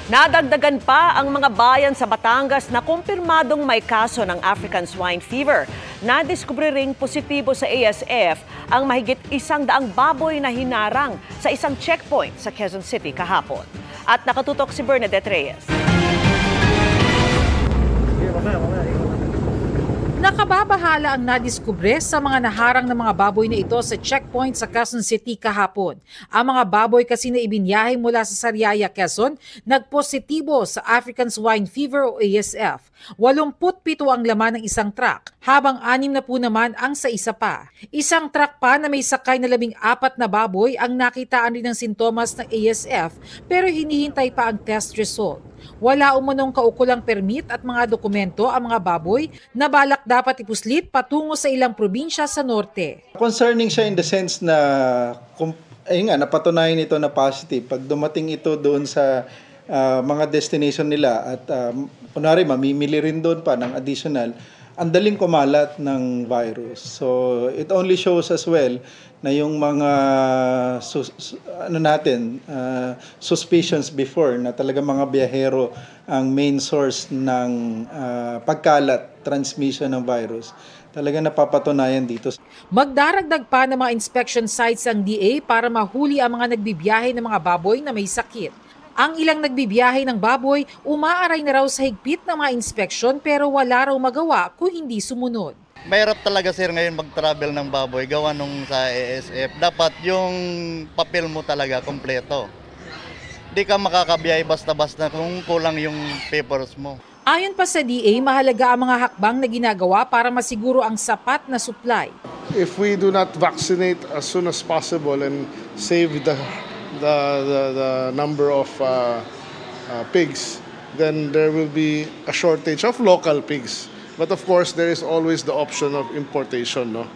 Nadagdagan pa ang mga bayan sa Batangas na kumpirmadong may kaso ng African Swine Fever. Nadiskubre ring positibo sa ASF ang mahigit 100 baboy na hinarang sa isang checkpoint sa Quezon City kahapon. At nakatutok si Bernadette Reyes. Nakababahala ang nadiskubre sa mga naharang ng mga baboy na ito sa checkpoint sa Quezon City kahapon. Ang mga baboy kasi na ibinyahe mula sa Sariaya, Quezon, nagpositibo sa African Swine Fever o ASF. 87 ang laman ng isang truck, habang 6 na po naman ang sa isa pa. Isang truck pa na may sakay na 14 na baboy ang nakitaan rin ng sintomas ng ASF pero hinihintay pa ang test result. Wala umunong kaukulang permit at mga dokumento ang mga baboy na balak dapat ipuslit patungo sa ilang probinsya sa norte. Concerning siya in the sense na napatunayan ito na positive. Pag dumating ito doon sa mga destination nila at kunwari mamimili rin doon pa ng additional, ang daling kumalat ng virus. So it only shows as well na yung mga suspicions before na talaga mga biyahero ang main source ng pagkalat, transmission ng virus, talaga napapatunayan dito. Magdaragdag pa ng mga inspection sites ang DA para mahuli ang mga nagbibiyahe ng mga baboy na may sakit. Ang ilang nagbibiyahe ng baboy, umaaray na raw sa higpit ng mga inspeksyon pero wala raw magawa kung hindi sumunod. Mahirap talaga sir ngayon mag-travel ng baboy gawa nung sa ASF. Dapat yung papel mo talaga kompleto. Di ka makakabiyahe basta-basta kung kulang yung papers mo. Ayon pa sa DA, mahalaga ang mga hakbang na ginagawa para masiguro ang sapat na supply. If we do not vaccinate as soon as possible and save the number of pigs, then there will be a shortage of local pigs. But of course, there is always the option of importation, no?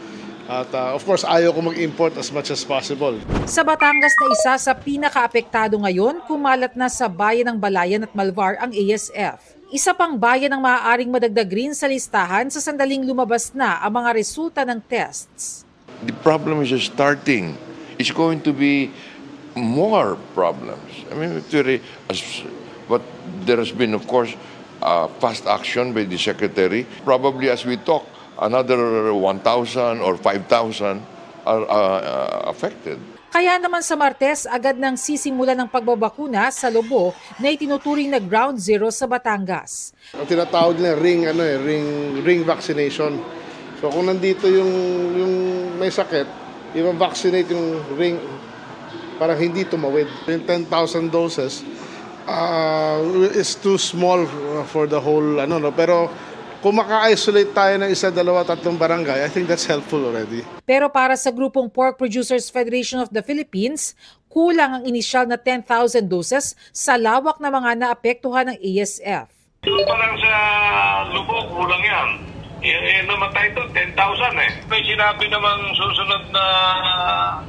At of course, ayaw ko mag-import as much as possible. Sa Batangas na isa sa pinaka-apektado ngayon, kumalat na sa bayan ng Balayan at Malvar ang ASF. Isa pang bayan ang maaaring madagdag rin sa listahan sa sandaling lumabas na ang mga resulta ng tests. The problem is just starting. It's going to be more problems. I mean, but there has been, of course, fast action by the Secretary. Probably as we talk, another 1,000 or 5,000 are affected. Kaya naman sa Martes, agad nang sisimulan ng pagbabakuna sa lobo na itinuturing na ground zero sa Batangas. Ang tinatawag nila ring vaccination. So kung nandito yung may sakit, i-vaccinate yung ring para hindi tumawid. Yung 10,000 doses is too small for the whole pero kung maka-isolate tayo ng 1, 2, 3 barangay, I think that's helpful already. Pero para sa grupong Pork Producers Federation of the Philippines, kulang ang inisyal na 10,000 doses sa lawak na mga naapektuhan ng ASF. Parang sa lubog, kulang yan. Namatay ito, 10,000 May sinabi namang susunod na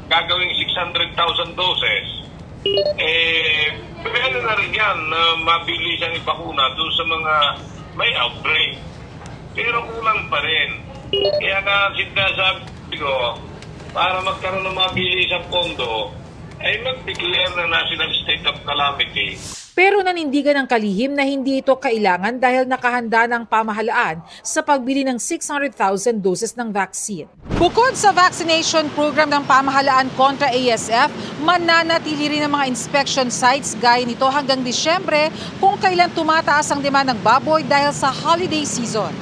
gagawing 600,000 doses. Pwede na rin yan na mabilis ang ipakuna doon sa mga may outbreak. Pero kulang pa rin. Kaya nga sinasabi ko, para magkaroon ng mabilis ang pondo, ay mag-declare na national state of calamity. Pero nanindigan ng kalihim na hindi ito kailangan dahil nakahanda ng pamahalaan sa pagbili ng 600,000 doses ng vaccine. Bukod sa vaccination program ng pamahalaan kontra ASF, mananatili rin ang mga inspection sites gaya nito hanggang Disyembre kung kailan tumataas ang demand ng baboy dahil sa holiday season.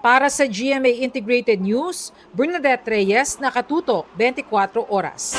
Para sa GMA Integrated News, Bernadette Reyes, nakatutok 24 oras.